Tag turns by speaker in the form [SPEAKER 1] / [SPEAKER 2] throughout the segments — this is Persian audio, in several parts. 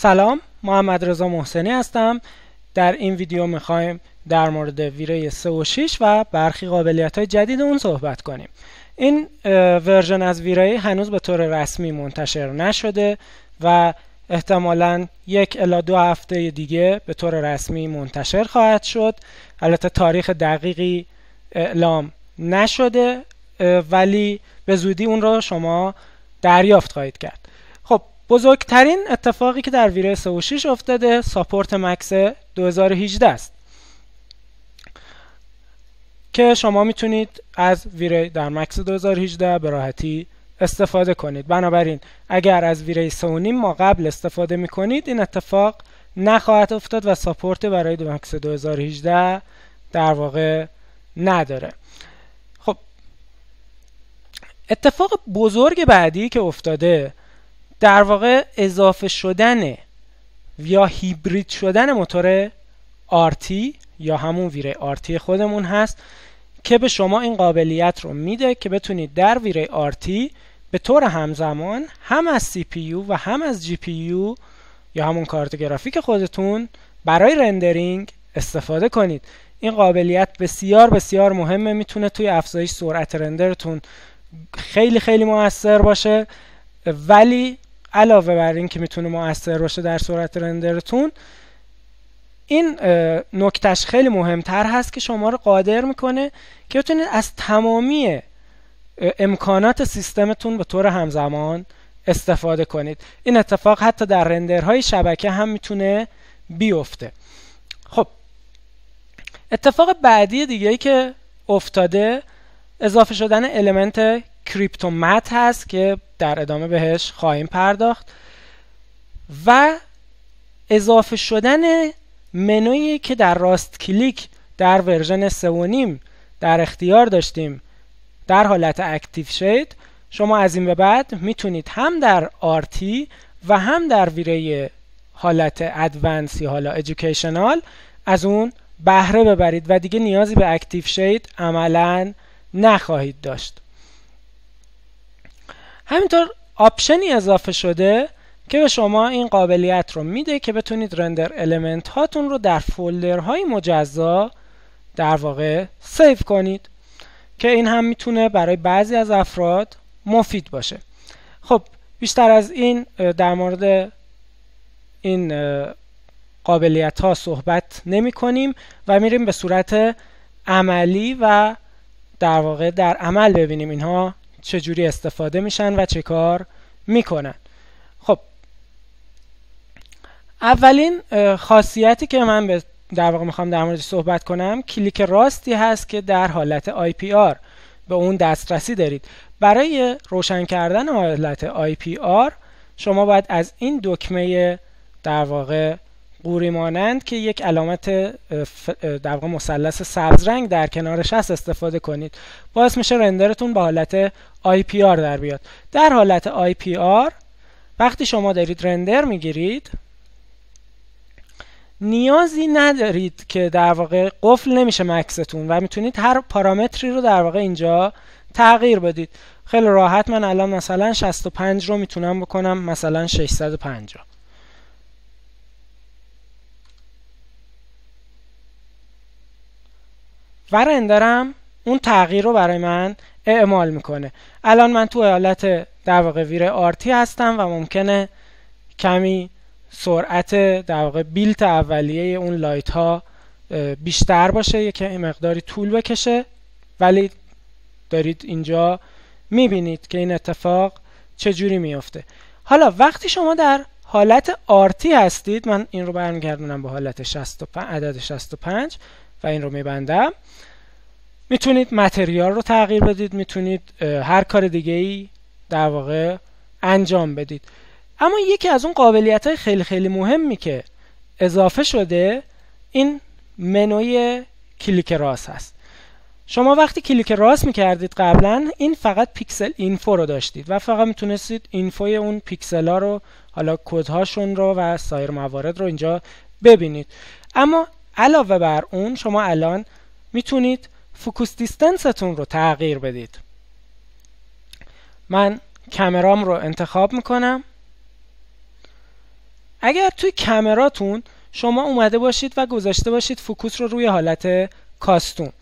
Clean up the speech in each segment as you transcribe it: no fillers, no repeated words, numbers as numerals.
[SPEAKER 1] سلام، محمد رضا محسنی هستم. در این ویدیو میخوایم در مورد ویرای 3 و 6 و برخی قابلیت‌های جدید اون صحبت کنیم. این ورژن از ویرای هنوز به طور رسمی منتشر نشده و احتمالاً 1 الی 2 هفته دیگه به طور رسمی منتشر خواهد شد. البته تاریخ دقیقی اعلام نشده ولی به زودی اون رو شما دریافت خواهید کرد. خب بزرگترین اتفاقی که در ویرای 3 و 6 افتاده ساپورت مکس 2018 است که شما میتونید از ویرای در مکس 2018 به راحتی استفاده کنید. بنابراین اگر از ویرای 3.5 ماه قبل استفاده میکنید این اتفاق نخواهد افتاد و ساپورت برای مکس 2018 در واقع نداره. خب اتفاق بزرگ بعدی که افتاده در واقع اضافه شدن یا هیبرید شدن موتور RT یا همون ویرای RT خودمون هست که به شما این قابلیت رو میده که بتونید در ویرای RT به طور همزمان هم از CPU و هم از GPU یا همون کارت گرافیک خودتون برای رندرینگ استفاده کنید. این قابلیت بسیار بسیار مهمه، میتونه توی افزایش سرعت رندرتون خیلی موثر باشه، ولی علاوه بر این که میتونه موثر باشه در سرعت رندرتون، این نکتهش خیلی مهمتر هست که شما رو قادر میکنه که بتونید از تمامی امکانات سیستمتون به طور همزمان استفاده کنید. این اتفاق حتی در رندرهای شبکه هم میتونه بیفته. خب اتفاق بعدی دیگه‌ای که افتاده اضافه شدن المنت کریپتو مت هست که در ادامه بهش خواهیم پرداخت و اضافه شدن منویی که در راست کلیک در ورژن 3.5 در اختیار داشتیم در حالت اکتیو شید. شما از این به بعد میتونید هم در RT و هم در ویرای حالت ادوانس یا حالا ادویکیشنال از اون بهره ببرید و دیگه نیازی به اکتیو شید عملاً نخواهید داشت. همینطور آپشنی اضافه شده که به شما این قابلیت رو میده که بتونید رندر المنت هاتون رو در فولدرهای مجزا در واقع سیو کنید که این هم میتونه برای بعضی از افراد مفید باشه. خب بیشتر از این در مورد این قابلیت ها صحبت نمی کنیم و میریم به صورت عملی و در واقع در عمل ببینیم اینها چجوری استفاده میشن و چه کار میکنن. خب اولین خاصیتی که من در واقع میخوام در موردش صحبت کنم کلیک راستی هست که در حالت IPR به اون دسترسی دارید. برای روشن کردن حالت IPR شما باید از این دکمه در واقع قوری مانند که یک علامت در واقع مثلث سبز رنگ در کنارش هست استفاده کنید. باعث میشه رندرتون به حالت IPR در بیاد. در حالت IPR وقتی شما دارید رندر میگیرید نیازی ندارید که در واقع قفل نمیشه مکستون و میتونید هر پارامتری رو در واقع اینجا تغییر بدید. خیلی راحت من الان مثلا 65 رو میتونم بکنم مثلا 650 و رندرم اون تغییر رو برای من اعمال میکنه. الان من تو حالت در واقع ویرای RT هستم و ممکنه کمی سرعت در واقع بیلت اولیه اون لایت ها بیشتر باشه، یک مقداری طول بکشه، ولی دارید اینجا میبینید که این اتفاق چجوری میفته. حالا وقتی شما در حالت RT هستید، من این رو برمیگردونم به حالت 65 عدد 65 و این رو میبندم، میتونید متریال رو تغییر بدید، میتونید هر کار دیگه ای در واقع انجام بدید. اما یکی از اون قابلیت‌های خیلی مهمی که اضافه شده این منوی کلیک راست هست. شما وقتی کلیک راست میکردید قبلا این فقط پیکسل اینفو رو داشتید و فقط میتونستید اینفوی اون پیکسل ها رو حالا کدهاشون رو و سایر موارد رو اینجا ببینید. اما علاوه بر اون شما الان میتونید فوکوس دیستنستون رو تغییر بدید. من کامرام رو انتخاب میکنم اگر توی کامراتون شما اومده باشید و گذاشته باشید فوکوس رو روی حالت کاستوم،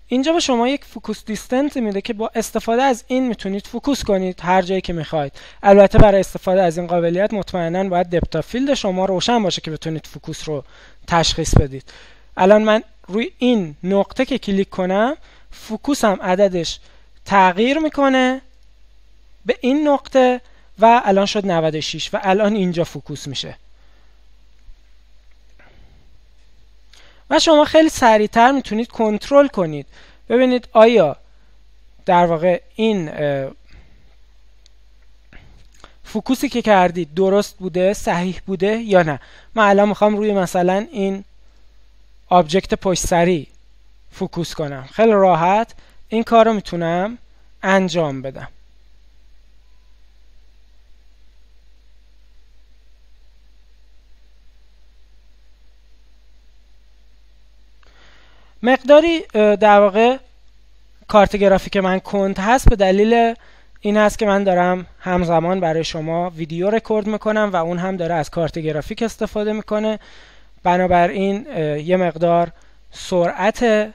[SPEAKER 1] اینجا به شما یک فوکوس دیستنس میده که با استفاده از این میتونید فوکوس کنید هر جایی که میخواید. البته برای استفاده از این قابلیت مطمئنا باید دپت آف فیلد شما روشن باشه که بتونید فوکوس رو تشخیص بدید. الان من روی این نقطه که کلیک کنم فوکوسم عددش تغییر میکنه به این نقطه و الان شد 96 و الان اینجا فوکوس میشه. و شما خیلی سریعتر میتونید کنترل کنید ببینید آیا در واقع این فوکوسی که کردید درست بوده، صحیح بوده یا نه. من الان میخوام روی مثلا این آبجکت پشت سری فوکوس کنم، خیلی راحت این کار رو میتونم انجام بدم. مقداری در واقع کارت گرافیک من کند هست، به دلیل این هست که من دارم همزمان برای شما ویدیو رکورد میکنم و اون هم داره از کارت گرافیک استفاده میکنه. بنابراین یه مقدار سرعت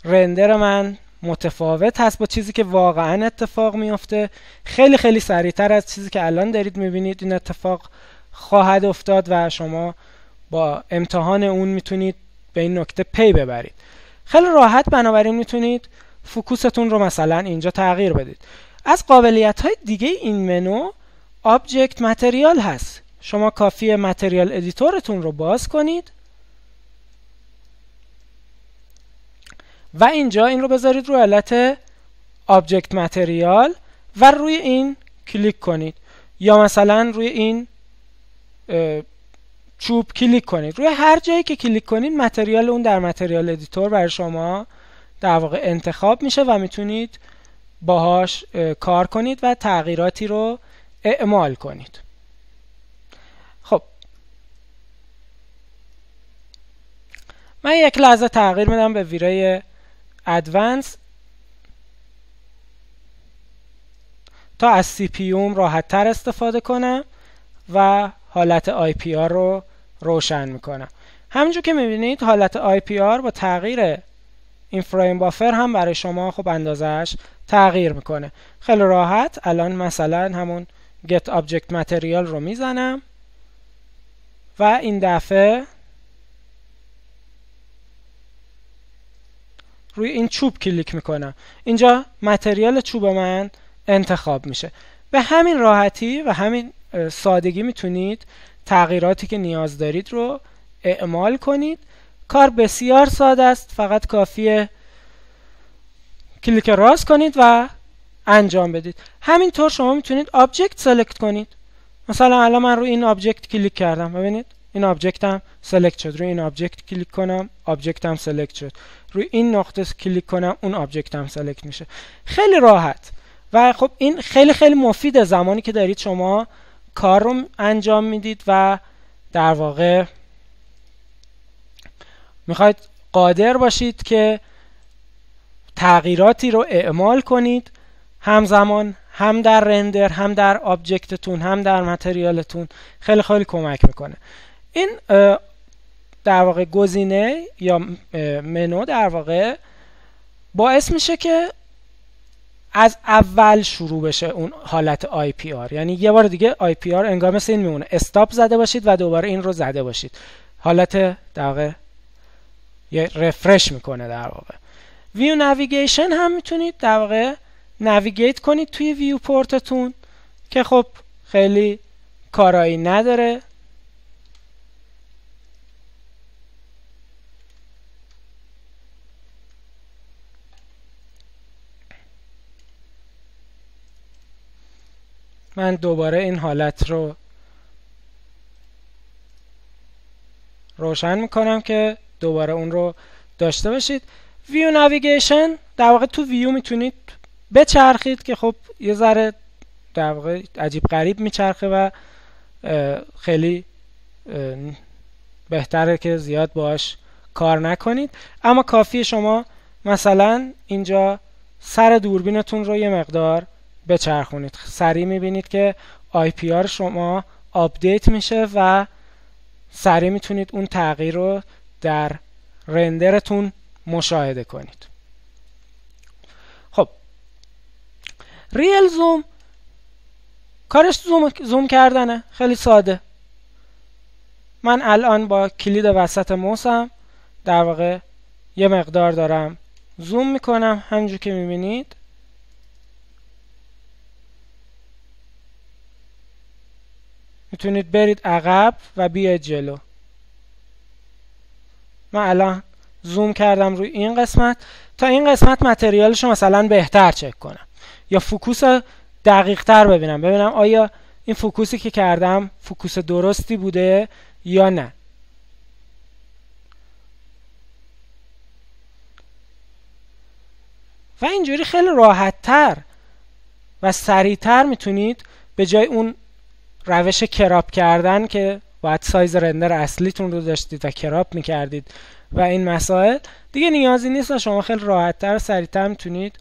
[SPEAKER 1] رندر من متفاوت هست با چیزی که واقعا اتفاق میفته. خیلی خیلی سریعتر از چیزی که الان دارید میبینید این اتفاق خواهد افتاد و شما با امتحان اون میتونید به این نکته پی ببرید. خیلی راحت بنابراین میتونید فوکوستون رو مثلا اینجا تغییر بدید. از قابلیت های دیگه این منو آبجکت متریال هست. شما کافیه متریال ادیتورتون رو باز کنید و اینجا این رو بذارید روی حالت آبجکت متریال و روی این کلیک کنید، یا مثلا روی این چوب کلیک کنید. روی هر جایی که کلیک کنید متریال اون در متریال ادیتور برای شما در واقع انتخاب میشه و میتونید باهاش کار کنید و تغییراتی رو اعمال کنید. خب من یک لحظه تغییر میدم به ویرای ادوانس تا از سی پی یوم راحت تر استفاده کنم و حالت IPR رو روشن میکنم. همونجور که میبینید حالت IPR با تغییر این فریم بافر هم برای شما خب اندازش تغییر میکنه. خیلی راحت الان مثلا همون get object material رو میزنم و این دفعه روی این چوب کلیک میکنم. اینجا متریال چوب من انتخاب میشه. به همین راحتی و همین سادگی میتونید تغییراتی که نیاز دارید رو اعمال کنید. کار بسیار ساده است، فقط کافیه کلیک راست کنید و انجام بدید. همینطور شما میتونید آبجکت سلکت کنید. مثلا الان من روی این آبجکت کلیک کردم، ببینید این آبجکت هم سلکت شد. روی این آبجکت کلیک کنم آبجکت هم سلکت شد. روی این نقطه کلیک کنم اون آبجکت هم سلکت میشه. خیلی راحت و خب این خیلی خیلی مفیده زمانی که دارید شما کار رو انجام میدید و در واقع میخواید قادر باشید که تغییراتی رو اعمال کنید همزمان، هم در رندر، هم در آبجکتتون، هم در متریالتون. خیلی خیلی کمک میکنه. این در واقع گزینه یا منو در واقع باعث میشه که از اول شروع بشه اون حالت IPR. یعنی یه بار دیگه IPR انگار مثل این میمونه، استاپ زده باشید و دوباره این رو زده باشید. حالت در واقع یه رفرش میکنه. در واقع ویو نویگیشن هم میتونید در واقع نویگیت کنید توی ویو پورتتون که خب خیلی کارایی نداره. من دوباره این حالت رو روشن میکنم که دوباره اون رو داشته باشید. ویو نویگیشن در واقع تو ویو میتونید بچرخید که خب یه ذره در واقع عجیب غریب میچرخه و خیلی بهتره که زیاد باش کار نکنید. اما کافیه شما مثلا اینجا سر دوربینتون رو یه مقدار بچرخونید. سریع میبینید که IPR شما آپدیت میشه و سریع میتونید اون تغییر رو در رندرتون مشاهده کنید. خب ریل زوم کارش زوم کردنه، خیلی ساده. من الان با کلید وسط موسم در واقع یه مقدار دارم زوم میکنم، همونجور که میبینید میتونید برید عقب و بیاید جلو. من الان زوم کردم روی این قسمت تا این قسمت متریالشو مثلا بهتر چک کنم یا فوکوس دقیق تر ببینم آیا این فوکوسی که کردم فوکوس درستی بوده یا نه. و اینجوری خیلی راحت تر و سریع تر میتونید به جای اون روش کراپ کردن که باید سایز رندر اصلیتون رو داشتید و کراپ میکردید و این مسائل دیگه نیازی نیست و شما خیلی راحت تر و سریع تر میتونید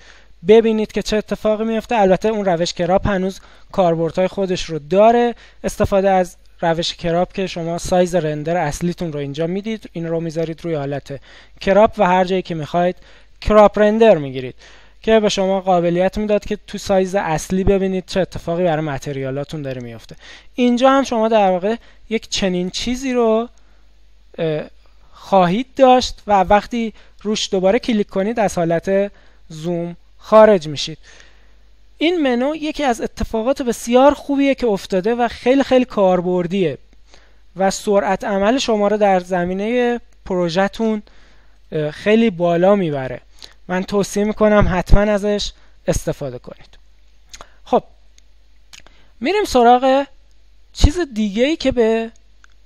[SPEAKER 1] ببینید که چه اتفاقی میفته. البته اون روش کراپ هنوز کاربردهای خودش رو داره. استفاده از روش کراپ که شما سایز رندر اصلیتون رو اینجا میدید، این رو میذارید روی حالت کراپ و هر جایی که میخواید کراپ رندر میگیرید که به شما قابلیت میداد که تو سایز اصلی ببینید چه اتفاقی برای متریالاتون داره میفته. اینجا هم شما در واقع یک چنین چیزی رو خواهید داشت و وقتی روش دوباره کلیک کنید از حالت زوم خارج میشید. این منو یکی از اتفاقات بسیار خوبیه که افتاده و خیلی خیلی کاربردیه و سرعت عمل شما رو در زمینه پروژه‌تون خیلی بالا میبره. من توصیه میکنم حتما ازش استفاده کنید. خب میریم سراغ چیز دیگه‌ای که به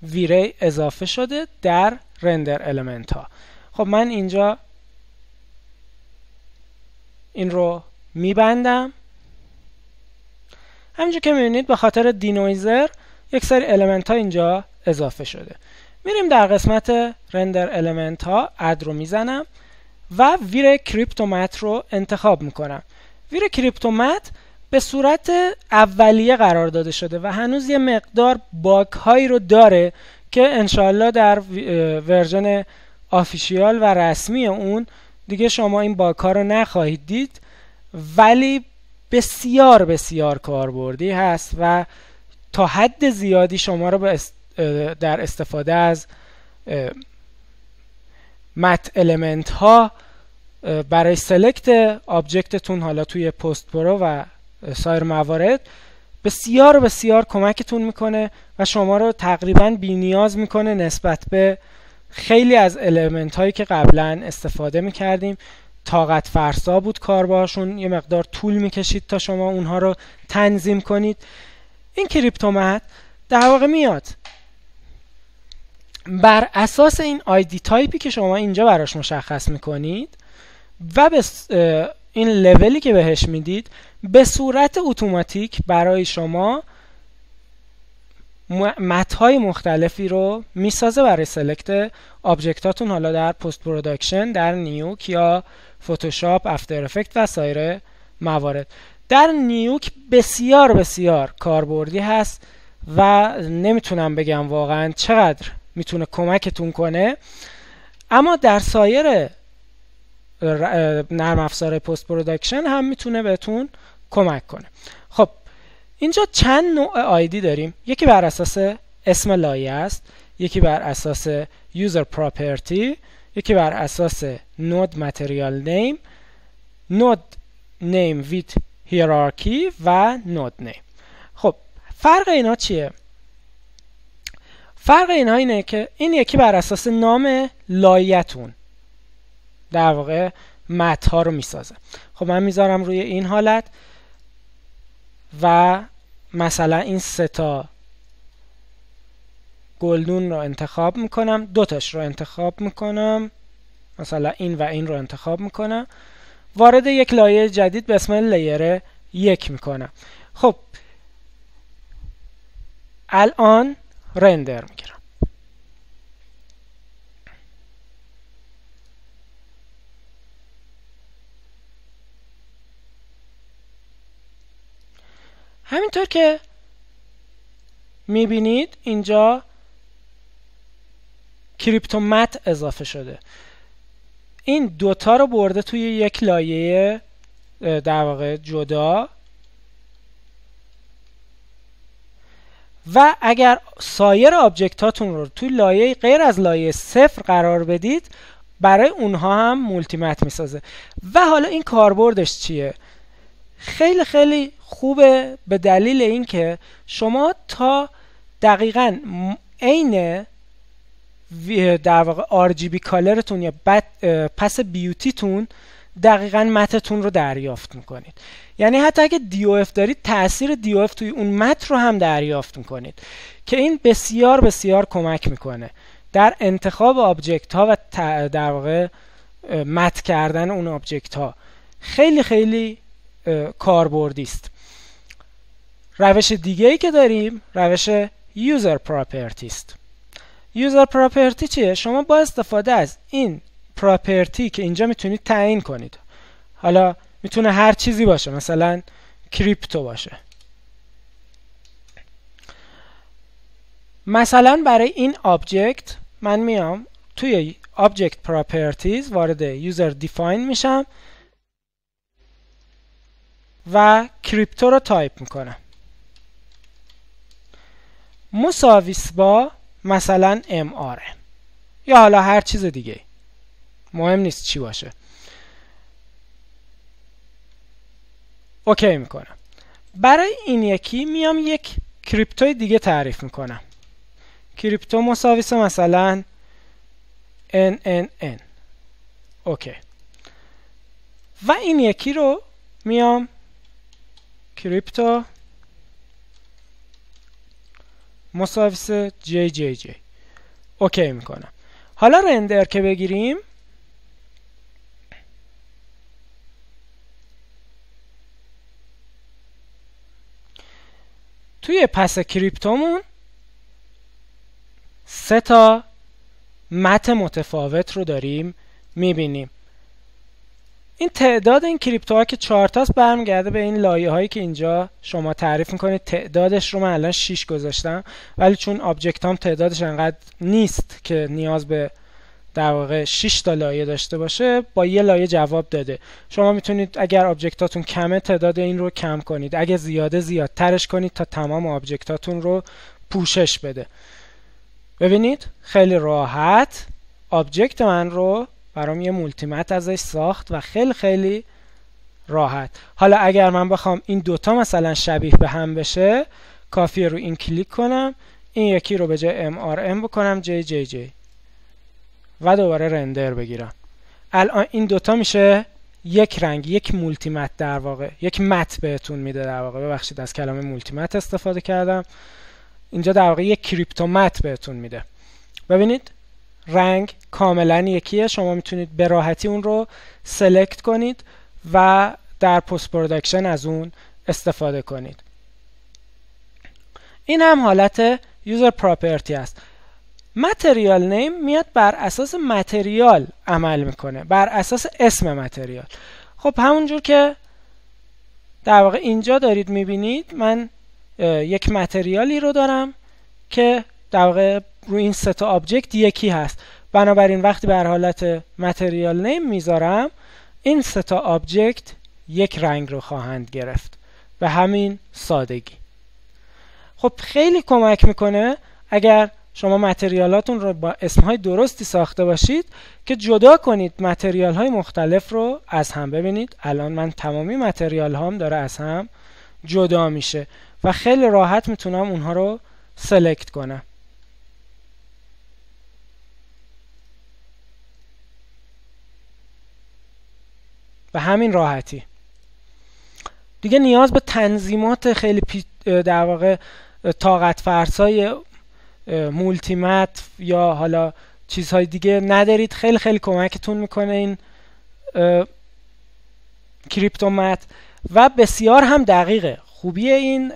[SPEAKER 1] ویری اضافه شده در رندر المنت ها. خب من اینجا این رو میبندم. همینجور که میبینید به خاطر دینویزر یک سری المنت ها اینجا اضافه شده. میریم در قسمت رندر المنت ها اد رو میزنم و ویر کریپتومت رو انتخاب میکنم. ویر کریپتومت به صورت اولیه قرار داده شده و هنوز یه مقدار باگ هایی رو داره که انشالله در ورژن آفیشیال و رسمی اون دیگه شما این باگ ها رو نخواهید دید، ولی بسیار بسیار کاربردی هست و تا حد زیادی شما رو در استفاده از مت المنت ها برای سلکت آبجکتتون حالا توی پست پرو و سایر موارد بسیار بسیار کمکتون میکنه و شما رو تقریبا بی نیاز میکنه نسبت به خیلی از المنت هایی که قبلا استفاده میکردیم. طاقت فرسا بود کار باشون، یه مقدار طول میکشید تا شما اونها رو تنظیم کنید. این کریپتومت در واقع میاد بر اساس این آیدی تایپی که شما اینجا براش مشخص میکنید و به این لولی که بهش میدید به صورت اتوماتیک برای شما مت‌های مختلفی رو میسازه برای سلکت آبجکتاتون، حالا در پست پروداکشن، در نیوک یا فتوشاپ، افتر افکت و سایر موارد. در نیوک بسیار بسیار کاربردی هست و نمیتونم بگم واقعا چقدر میتونه کمکتون کنه، اما در سایر نرم افزار پست پروداکشن هم میتونه بهتون کمک کنه. خب اینجا چند نوع آیدی داریم. یکی بر اساس اسم لایه است، یکی بر اساس یوزر پراپرتی، یکی بر اساس نود متریال نیم، نود نیم ویت هیرارکی و نود نیم. خب فرق اینا چیه؟ فرق اینا اینه که این یکی بر اساس نام لایه‌تون در واقع متن ها رو میسازه. خب من میذارم روی این حالت و مثلا این سه تا گلدون رو انتخاب میکنم، دوتاش رو انتخاب میکنم، مثلا این و این رو انتخاب میکنم، وارد یک لایه جدید به اسم لیر 1 میکنم. خب الان رندر میگیرم. همینطور که میبینید اینجا کریپتومت اضافه شده. این دوتا رو برده توی یک لایه در واقع جدا و اگر سایر آبجکت هاتون رو توی لایه غیر از لایه 0 قرار بدید برای اونها هم مولتیمت میسازه. و حالا این کاربردش چیه؟ خیلی خیلی خوبه به دلیل اینکه شما تا دقیقاً عین در واقع RGB کالرتون یا پس بیوتیتون دقیقاً متتون رو دریافت میکنید. یعنی حتی اگه DOF دارید تأثیر DOF توی اون مت رو هم دریافت میکنید که این بسیار بسیار کمک میکنه در انتخاب آبجکت ها و در واقع مت کردن اون آبجکت ها. خیلی خیلی کاربردی است. روش دیگه ای که داریم روش یوزر پراپرتی است. یوزر پراپرتی چیه؟ شما با استفاده از این پراپرتی که اینجا میتونید تعیین کنید، حالا میتونه هر چیزی باشه، مثلا کریپتو باشه. مثلا برای این آبجکت من میام توی آبجکت پراپرتیز وارد یوزر دیفاین میشم و کریپتو رو تایپ میکنم مساویس با مثلا MR یا حالا هر چیز دیگه، مهم نیست چی باشه. اوکی میکنم. برای این یکی میام یک کریپتوی دیگه تعریف میکنم. کریپتو مساویس مثلا NNN. اوکی. و این یکی رو میام کریپتو مساویس JJJ. اوکی میکنم. حالا رندر که بگیریم توی پس کریپتومون 3 تا مت متفاوت رو داریم میبینیم. این تعداد این کریپتوها که 4 تاست برمیگرده به این لایه هایی که اینجا شما تعریف میکنید. تعدادش رو من الان 6 گذاشتم، ولی چون آبجکت هم تعدادش انقدر نیست که نیاز به در واقع 6 تا لایه داشته باشه، با یه لایه جواب داده. شما میتونید اگر آبجکتاتون کمه تعداد این رو کم کنید، اگه زیاده زیادترش کنید تا تمام آبجکتاتون رو پوشش بده. ببینید خیلی راحت آبجکت من رو برام یه مولتیمت ازش ساخت و خیلی خیلی راحت. حالا اگر من بخوام این دوتا مثلا شبیه به هم بشه، کافیه رو این کلیک کنم، این یکی رو به جای MRM بکنم JJJ و دوباره رندر بگیرم. الان این دوتا میشه یک رنگ، یک مولتیمت در واقع، یک مت بهتون میده در واقع. ببخشید از کلمه مولتیمت استفاده کردم. اینجا در واقع یک کریپتو مت بهتون میده. ببینید رنگ کاملا یکیه. شما میتونید به راحتی اون رو سلکت کنید و در پست پروداکشن از اون استفاده کنید. این هم حالت یوزر پراپرتی است. متریال نیم میاد بر اساس متریال عمل میکنه، بر اساس اسم متریال. خب همونجور که در واقع اینجا دارید میبینید من یک متریالی رو دارم که در واقع روی این 3 تا آبجکت یکی هست. بنابراین وقتی بر حالت متریال نیم میذارم این 3 تا آبجکت یک رنگ رو خواهند گرفت به همین سادگی. خب خیلی کمک میکنه اگر شما متریالاتون رو با اسمهای درستی ساخته باشید که جدا کنید متریال های مختلف رو از هم. ببینید الان من تمامی متریال هام داره از هم جدا میشه و خیلی راحت میتونم اونها رو سلکت کنم. به همین راحتی دیگه نیاز به تنظیمات خیلی در واقع طاقت فرسای مولتیمت یا حالا چیزهای دیگه ندارید. خیلی خیلی کمکتون میکنه این کریپتومت و بسیار هم دقیقه. خوبی این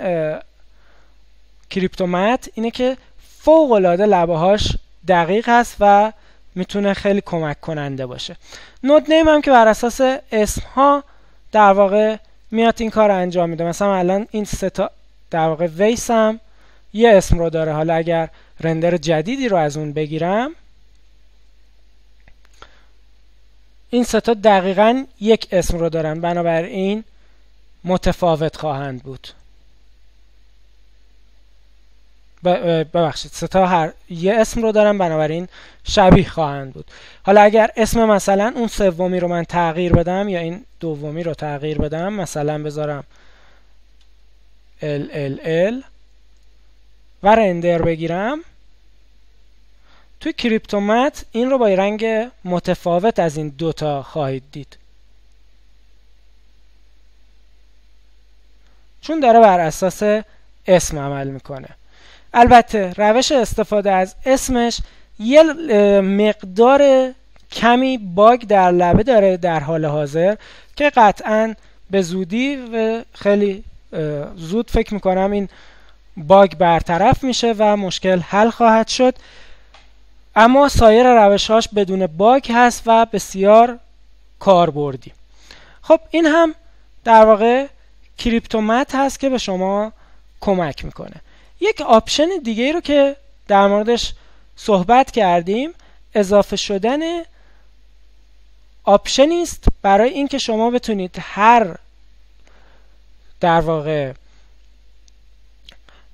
[SPEAKER 1] کریپتومت اینه که فوق العاده لبه‌هاش دقیق هست و میتونه خیلی کمک کننده باشه. نود نیم هم که بر اساس اسم ها در واقع میاد این کار انجام میده. مثلا الان این 3 تا در واقع ویس هم یه اسم رو داره. حالا اگر رندر جدیدی رو از اون بگیرم، این سه تا دقیقاً یک اسم رو دارن، بنابراین متفاوت خواهند بود. ببخشید، سه تا هر یه اسم رو دارن، بنابراین شبیه خواهند بود. حالا اگر اسم مثلا اون سومی رو من تغییر بدم یا این دومی رو تغییر بدم، مثلا بذارم LLL و رندر بگیرم، توی کریپتومت این رو با رنگ متفاوت از این دوتا خواهید دید، چون داره بر اساس اسم عمل میکنه. البته روش استفاده از اسمش یه مقدار کمی باگ در لبه داره در حال حاضر که قطعاً به زودی و خیلی زود فکر میکنم این باگ برطرف میشه و مشکل حل خواهد شد، اما سایر روش‌هاش بدون باگ هست و بسیار کاربردی. خب این هم در واقع کریپتومت هست که به شما کمک میکنه. یک آپشن دیگه ای رو که در موردش صحبت کردیم، اضافه شدن آپشنی است برای اینکه شما بتونید هر در واقع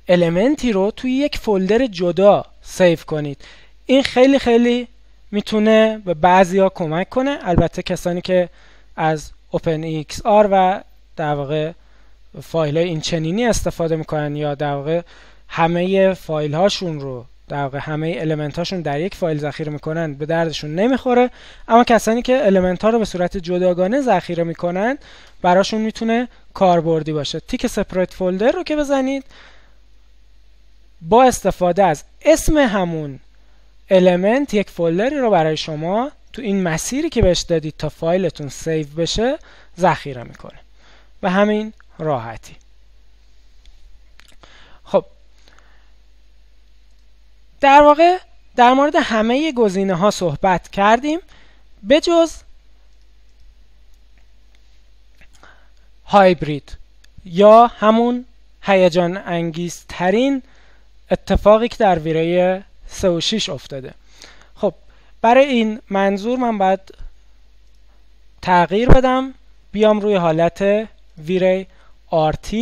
[SPEAKER 1] المنتی رو توی یک فولدر جدا سیو کنید. این خیلی خیلی میتونه به بعضیا کمک کنه، البته کسانی که از OpenEXR و در واقع فایل های این چنینی استفاده میکنن یا در واقع همه فایل هاشون رو در واقع همه المنت هاشون در یک فایل ذخیره میکنن به دردشون نمیخوره، اما کسانی که المنت ها رو به صورت جداگانه ذخیره میکنن براشون میتونه کاربردی باشه. تیک سپریت فولدر رو که بزنید، با استفاده از اسم همون المنت یک فولدری رو برای شما تو این مسیری که بهش دادید تا فایلتون سیو بشه ذخیره میکنه و همین راحتی. خب در واقع در مورد همه گزینه ها صحبت کردیم به جز هایبرید یا همون هیجان انگیزترین اتفاقی که در ویری 3 و 6 افتاده. خب برای این منظور من باید تغییر بدم، بیام روی حالت ویری RT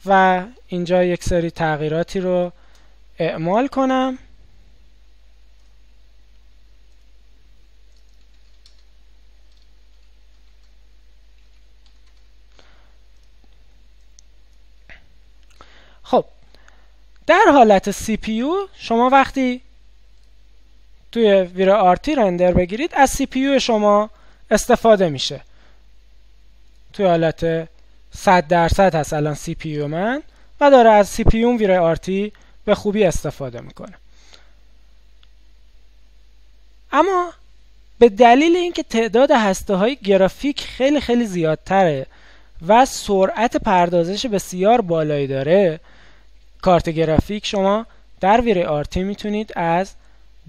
[SPEAKER 1] و اینجا یک سری تغییراتی رو اعمال کنم. خب در حالت CPU شما وقتی توی ویری RT رندر بگیرید از CPU شما استفاده میشه. توی حالت 100% هست الان CPU من و داره از CPU ویری RT به خوبی استفاده میکنه. اما به دلیل اینکه تعداد هسته‌های گرافیک خیلی خیلی زیادتره و سرعت پردازش بسیار بالایی داره کارت گرافیک، شما در ویری RT میتونید از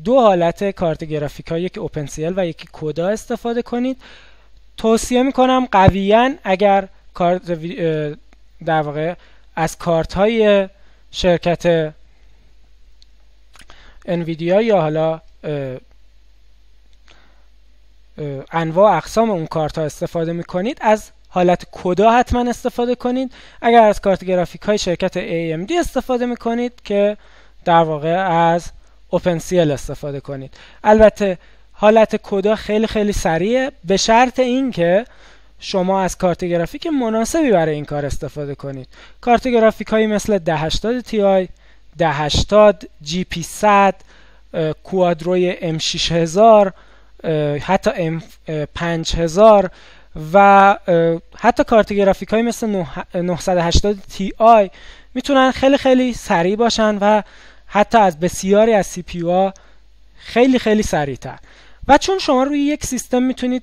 [SPEAKER 1] دو حالت کارت گرافیک ها، یکی OpenCL و یکی کودا استفاده کنید. توصیه میکنم قویاً اگر کارت در واقع از کارت های شرکت انویدیا یا حالا انواع اقسام اون کارت ها استفاده میکنید، از حالت کودا حتما استفاده کنید. اگر از کارت گرافیک های شرکت AMD استفاده میکنید که در واقع از OpenCL استفاده کنید. البته حالت کودا خیلی خیلی سریعه به شرط اینکه شما از کارت گرافیک مناسبی برای این کار استفاده کنید. کارت گرافیک هایی مثل 1080 Ti، 1080 GP100، کوادروی M6000، حتی M5000 و حتی کارت گرافیک هایی مثل 980 Ti میتونن خیلی خیلی سریع باشن و حتی از بسیاری از CPU ها خیلی خیلی سریعتر. و چون شما روی یک سیستم میتونید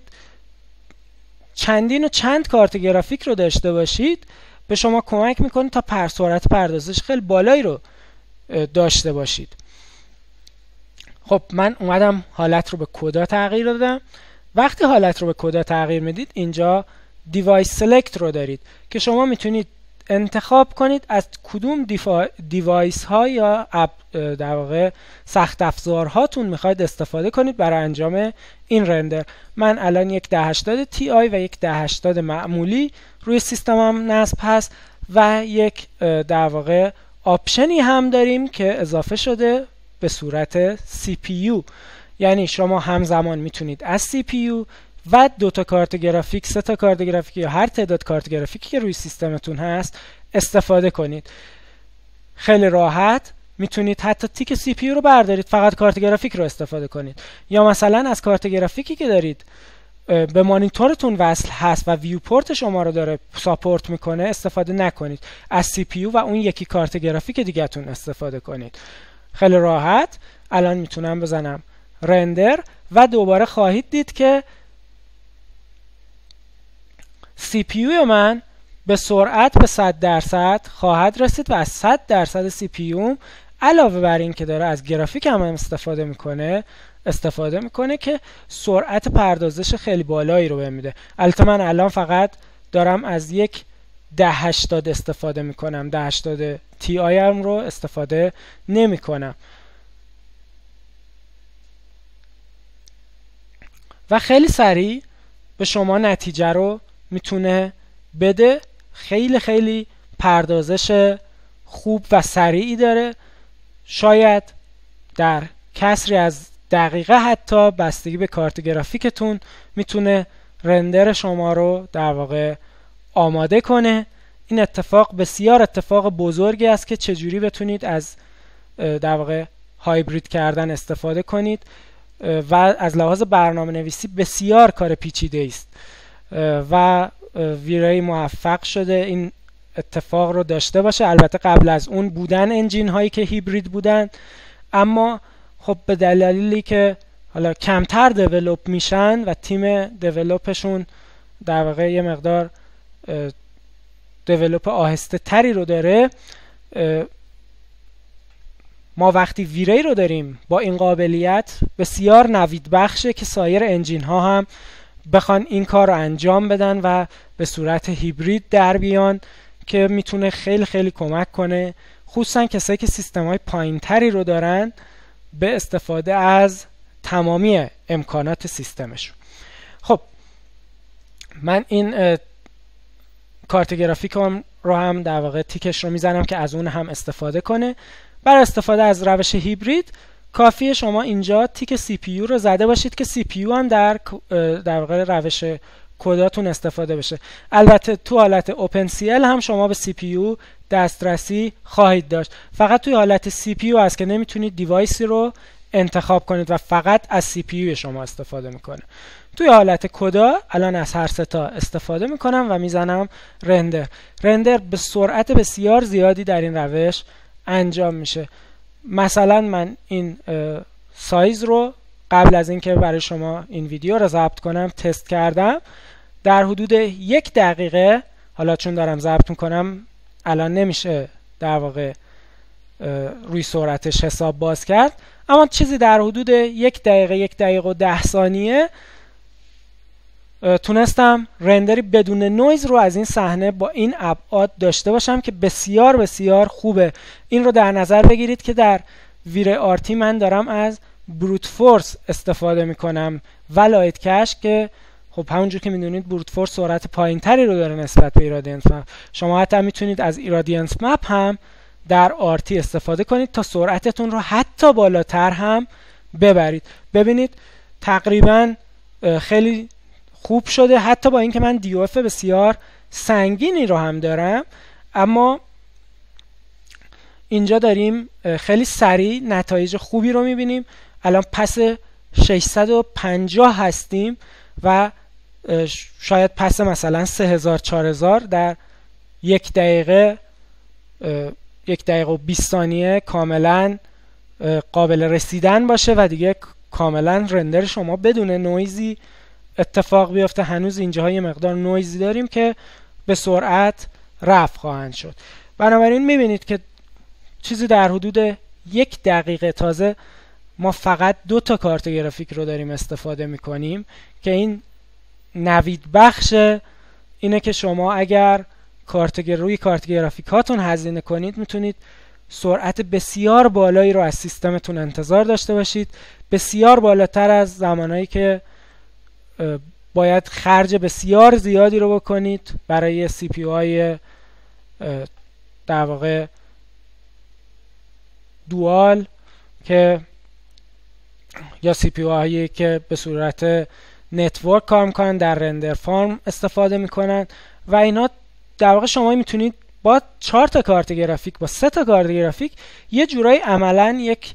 [SPEAKER 1] چندین و چند کارت گرافیک رو داشته باشید، به شما کمک میکنه تا سرعت پردازش خیلی بالایی رو داشته باشید. خب من اومدم حالت رو به کودا تغییر دادم. وقتی حالت رو به کودا تغییر میدید اینجا دیوایس سلکت رو دارید که شما میتونید انتخاب کنید از کدوم دیوایس ها یا در واقع سخت افزارهاتون میخواید استفاده کنید برای انجام این رندر. من الان یک 1080 تی آی و یک 1080 معمولی روی سیستمم نصب هست و یک در واقع آپشنی هم داریم که اضافه شده به صورت CPU، یعنی شما همزمان میتونید از CPU و 2 تا کارت گرافیک، 3 تا کارت گرافیک یا هر تعداد کارت گرافیکی که روی سیستمتون هست استفاده کنید. خیلی راحت میتونید حتی تیک CPU رو بردارید، فقط کارت گرافیک رو استفاده کنید، یا مثلا از کارت گرافیکی که دارید به مانیتورتون وصل هست و ویو پورت شما رو داره ساپورت میکنه استفاده نکنید، از CPU و اون یکی کارت گرافیک دیگه‌تون استفاده کنید. خیلی راحت الان میتونم بزنم رندر و دوباره خواهید دید که CPU من به سرعت به 100% خواهد رسید و از 100% CPU علاوه بر این که داره از گرافیک هم استفاده میکنه که سرعت پردازش خیلی بالایی رو بهم میده. البته من الان فقط دارم از یک 1080 استفاده میکنم، 1080 تی آی هم رو استفاده نمی کنم و خیلی سریع به شما نتیجه رو میتونه بده. خیلی خیلی پردازش خوب و سریعی داره، شاید در کسری از دقیقه حتی بستگی به کارت گرافیکتون میتونه رندر شما رو در واقع آماده کنه. این اتفاق بسیار اتفاق بزرگی است که چجوری بتونید از در واقع هایبرید کردن استفاده کنید و از لحاظ برنامه نویسی بسیار کار پیچیده است و ویرای موفق شده این اتفاق رو داشته باشه. البته قبل از اون بودن انجین هایی که هیبرید بودن، اما خب به دلیلی که حالا کمتر دیولپ میشن و تیم دیولپشون در واقع یه مقدار دیولپ آهسته تری رو داره، ما وقتی ویری رو داریم با این قابلیت بسیار نوید بخشه که سایر انجین ها هم بخوان این کار رو انجام بدن و به صورت هیبرید در بیان که میتونه خیلی خیلی کمک کنه، خصوصا کسایی که سیستم های پایین تری رو دارن به استفاده از تمامی امکانات سیستمشون. خب من این کارت گرافیک رو هم در واقع تیکش رو میزنم که از اون هم استفاده کنه. برای استفاده از روش هیبرید کافیه شما اینجا تیک CPU رو زده باشید که CPU هم در واقع روش کداتون استفاده بشه. البته تو حالت OpenCL هم شما به CPU دسترسی خواهید داشت، فقط توی حالت CPU هست که نمیتونید دیوایسی رو انتخاب کنید و فقط از CPU شما استفاده میکنه. توی حالت کدا الان از هر سه تا استفاده میکنم و میزنم رندر به سرعت بسیار زیادی در این روش انجام میشه. مثلا من این سایز رو قبل از اینکه برای شما این ویدیو رو ضبط کنم تست کردم، در حدود 1 دقیقه، حالا چون دارم ضبط میکنم الان نمیشه در واقع روی سرعتش حساب باز کرد، اما چیزی در حدود 1 دقیقه 1 دقیقه و 10 ثانیه تونستم رندری بدون نویز رو از این صحنه با این ابعاد داشته باشم که بسیار بسیار خوبه. این رو در نظر بگیرید که در ویری آرتی من دارم از بروت فورس استفاده میکنم و لایت کش که خب همونجور که میدونید بروت فورس سرعت پایین تری رو داره نسبت به ایرادینس مپ. شما حتی میتونید از ایرادینس مپ هم در آرتی استفاده کنید تا سرعتتون رو حتی بالاتر هم ببرید. ببینید تقریبا خیلی خوب شده، حتی با اینکه من DOF بسیار سنگینی رو هم دارم، اما اینجا داریم خیلی سریع نتایج خوبی رو میبینیم. الان پس 650 هستیم و شاید پس مثلا 3000-4000 در 1 دقیقه 1 دقیقه و 20 ثانیه کاملا قابل رسیدن باشه و دیگه کاملا رندر شما بدون نویزی اتفاق بیفته. هنوز اینجاها یه مقدار نویزی داریم که به سرعت رفع خواهند شد. بنابراین میبینید که چیزی در حدود 1 دقیقه، تازه ما فقط 2 تا کارت گرافیک رو داریم استفاده میکنیم که این نوید بخش اینه که شما اگر روی کارت گرافیک هاتون هزینه کنید میتونید سرعت بسیار بالایی رو از سیستمتون انتظار داشته باشید، بسیار بالاتر از زمانهایی که باید خرج بسیار زیادی رو بکنید برای سی پی های در واقع دوال که یا سی پی هایی که به صورت نتورک کار میکنن، در رندر فارم استفاده میکنن و اینا در واقع شما میتونید با 4 تا کارت گرافیک، با 3 تا کارت گرافیک یه جورایی عملاً یک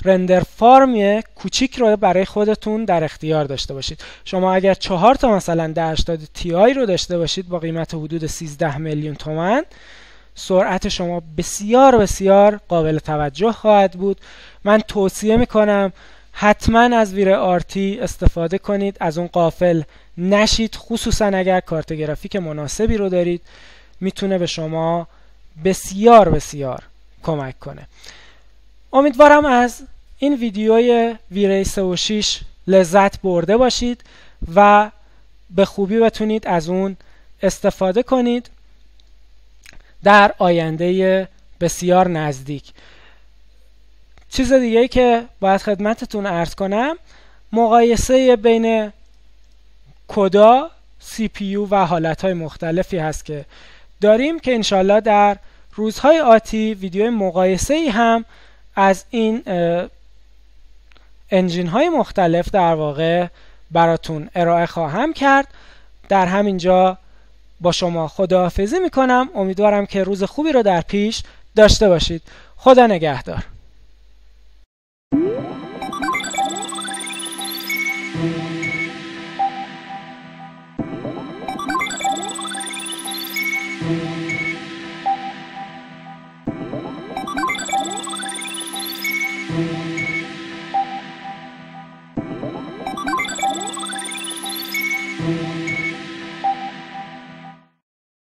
[SPEAKER 1] رندر فارم کوچیک رو برای خودتون در اختیار داشته باشید. شما اگر 4 تا مثلا 1080 تی آی رو داشته باشید با قیمت حدود 13 میلیون تومان، سرعت شما بسیار بسیار قابل توجه خواهد بود. من توصیه میکنم حتما از ویره آرتی استفاده کنید، از اون غافل نشید، خصوصا اگر کارت گرافیک مناسبی رو دارید، میتونه به شما بسیار بسیار کمک کنه. امیدوارم از این ویدیوی ویره 3.6 لذت برده باشید و به خوبی بتونید از اون استفاده کنید در آینده بسیار نزدیک. چیز دیگه‌ای که باید خدمتتون عرض کنم، مقایسه بین کدا، سی پی یو و حالتهای مختلفی هست که داریم که انشالله در روزهای آتی ویدیو مقایسه‌ای هم از این انجین های مختلف در واقع براتون ارائه خواهم کرد. در همینجا با شما خداحافظی میکنم. امیدوارم که روز خوبی رو در پیش داشته باشید. خدا نگهدار.